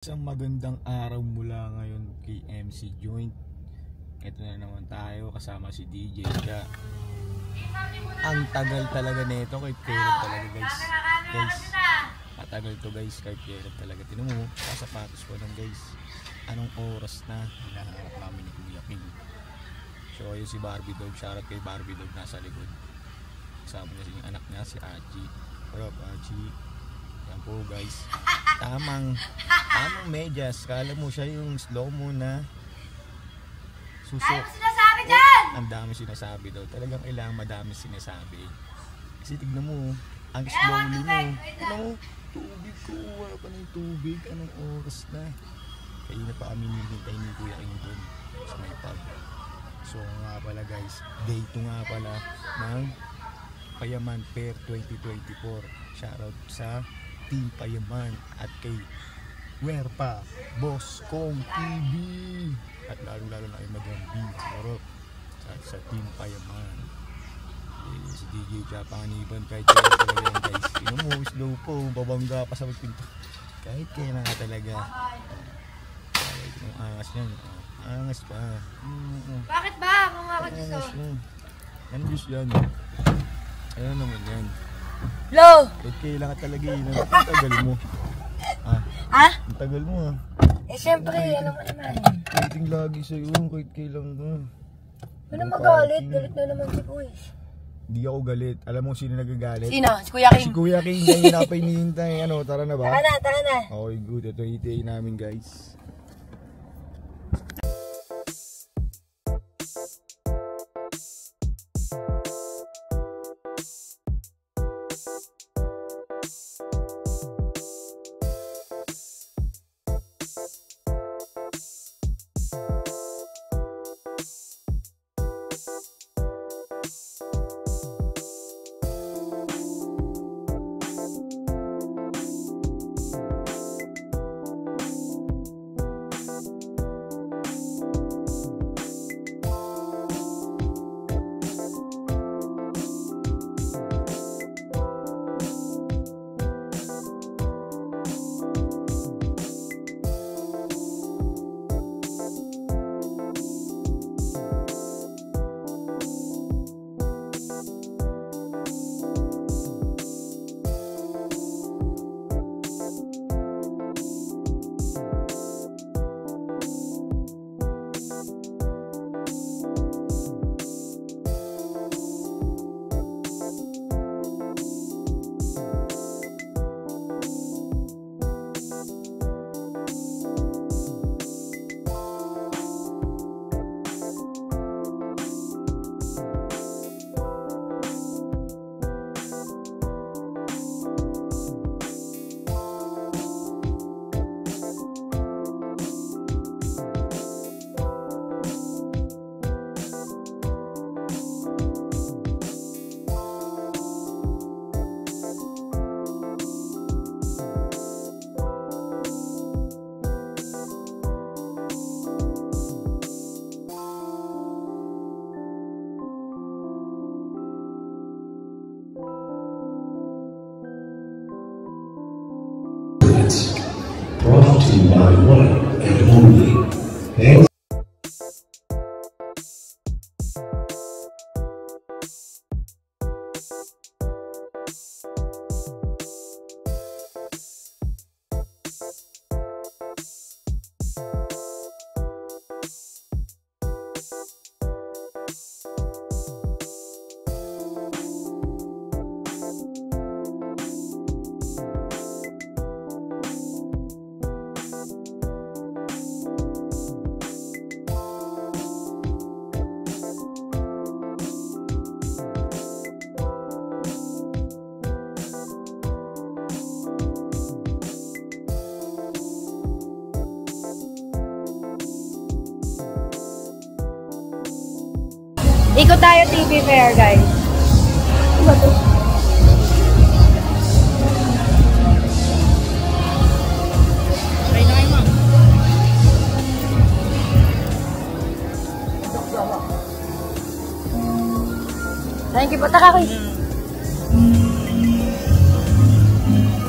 Isang magandang araw mula ngayon kay MC Joint. Ito na naman tayo kasama si DJ Cha. Ang tagal talaga nito kahit kailan talaga guys. Matagal to guys kahit kailan talaga. Tinan mo, sasapatos ko lang guys. Anong oras na hinaharap namin ni Kuya King. So ayun si Barbie Dog, shoutout kay Barbie Dog nasa likod. Kasama niya yung anak niya si Aji. Pero Aji, yan po guys. Tamang medyas. Kala mo siya yung slow mo na susok. Ay, mo sinasabi dyan! Ang dami sinasabi daw. Talagang kailangan madami sinasabi. Kasi tignan mo, ang slowly mo. Tignan mo, tubig ko. Wala pa na yung tubig. Anong oras na? Kaya na pa kami nilintay ni Kuya King doon sa may pub. So nga pala guys, day 2 nga pala ng Payaman Fair 2024. Shoutout sa Team Payaman at kay Werpa Boss Kong TV at lalo na kay Madam B sa Team Payaman. Si DJ Cha panganiban kahit kaya talaga yan guys. Sino mo, slow po, babangga pa sa magpinto kahit kaya na nga talaga. Kahit yung angas yan, angas pa. Bakit ba? Mga kadyos yan. Ano Diyos yan? Ano naman yan? Lo! Kahit kailangan talaga yun. Ang tagal mo. Ha? Ang tagal mo ha. Eh syempre, alam mo naman. Waiting lagi sa'yo kahit kailangan ka. Ano magalit? Galit na naman si Boys. Hindi ako galit. Alam mo sino nagagalit? Sino? Si Kuya King. Si Kuya King. Ganyan na pa hinihintay. Ano, tara na ba? Tara na. Okay, good. Ito hitihin namin guys. Brought to you by one and only Ikot tayo TV Fair, guys. Thank you po, Takakoy.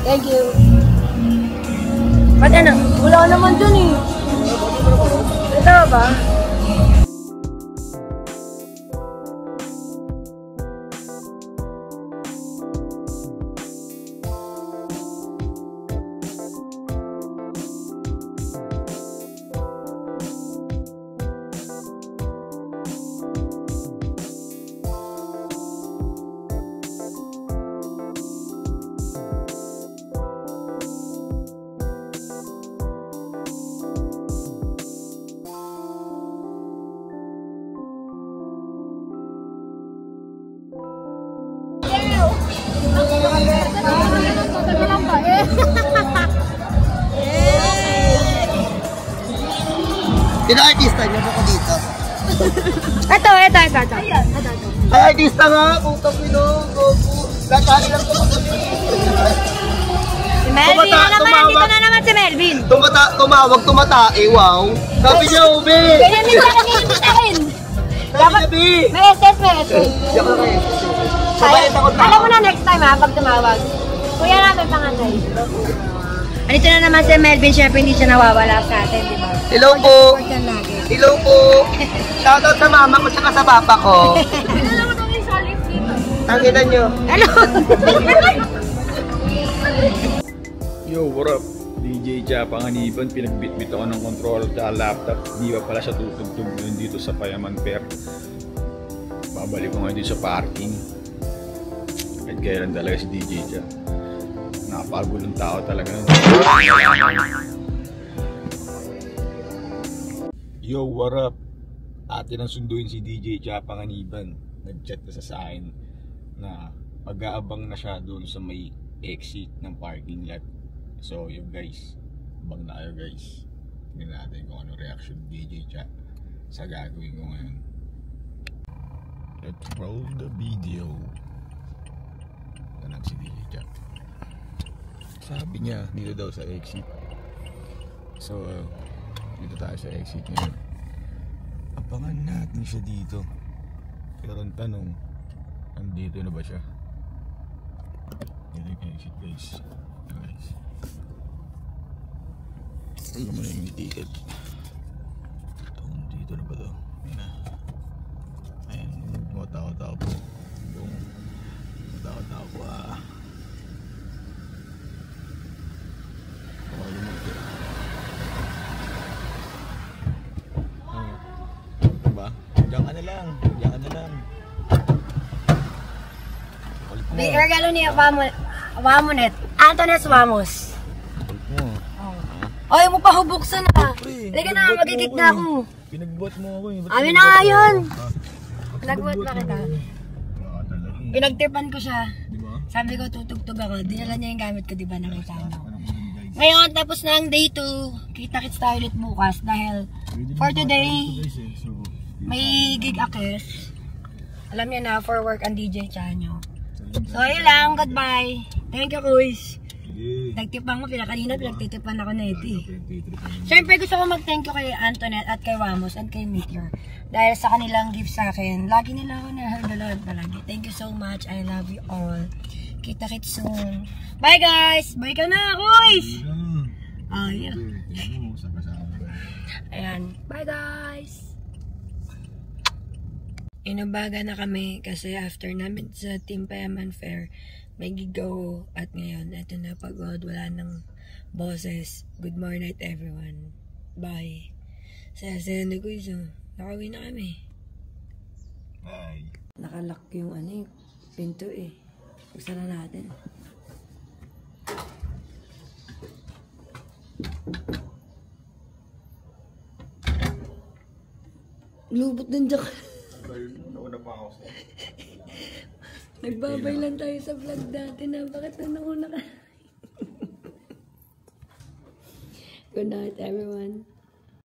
Thank you. Ba't ano? Wala naman dun eh. Ito ba? Kina-artista niyo ako dito. Ito. Ay, artista nga! Putang Pinoy! Latari lang ito. Si Melvin na naman. Dito na naman si Melvin. Tumatae, wow! Sabi niya, Ubi! Ganyan din sa akin. Sabi niya, Bi! May SS. Diyan ko kayo. Sabalit ako Alam mo na next time ha, pag tumawag. Kuya namin panganay. Andito na naman si Melvin, syempre hindi siya nawawala sa atin, di ba? Hello po! Support yan lagi. Hello po! Shoutout sa mama ko tsaka sa papa ko. Ano naman kami solid dito? Tanginan nyo. Hello! Yo, what up? DJ Chapanganiban, pinagbitbit ako ng controller at laptop. Di ba pala siya tutugtog ngayon dito sa Payaman Fair. Babalik ko ngayon dito sa parking. Kahit kailan talaga si DJ Cha. Napagulong tao talaga. Yo, what up? Atin ang sunduin si DJ Chapanganiban. Nag-chat na sa akin na mag-aabang na siya doon sa may exit ng parking lot. So yun guys, abang na kayo guys. Tingnan natin kung ano reaction ni DJ Cha sa gagawin ko ngayon. Let's roll the video. Ito si DJ Cha. Sabi niya dito daw sa exit. So dito tayo sa exit ngayon. Abangan natin siya dito. Pero ang tanong, andito na ba siya? Dito yung exit guys. Ano naman yung ticket? Dito na ba ito? Ayan, matao-tao po. Matao-tao po Diba? Diyan ka na lang. May regalo niya, Wamonet. Antones Wamos. Ay, mo pa hubuksan na. Halika na, magigit na ako. Pinagbuhat mo ako eh. Amin na nga yun. Pinagbuhat na kita. Pinagtipan ko siya. Sabi ko, tutugtog ako. Dinala niya yung gamit ko, diba? Nakita niyo. Ngayon, tapos na ang day 2. Kita-kits tayo ulit bukas. Dahil, for today, may gig akes. Alam niyo na, for work ang DJ Chanyo. So, ayun lang. Goodbye. Thank you, Kuys. Nagtipan mo, kanina pinagtitipan ako na ito eh. Siyempre gusto ko mag-thank you kay Antoinette at kay Wamos at kay Meteor. Dahil sa kanilang gift sa akin, lagi nila ako nahaldalad palagi. Thank you so much. I love you all. Kita-kits soon. Bye guys! Bye ka na, Kuys! Ayan. Ayan. Bye guys! Inubaga na kami kasi after namin sa Team Payaman Fair, may gigo at ngayon, eto na pagod, wala nang boses. Good morning everyone. Bye. Saya-saya na guys, nakauwi na kami. Bye. Nakalock yung pinto eh. Buksan na natin. Lubot din dyan. Nauna pa ako sa Nagbabay lang tayo sa vlog dati na. Bakit na nauna ka? Good night everyone.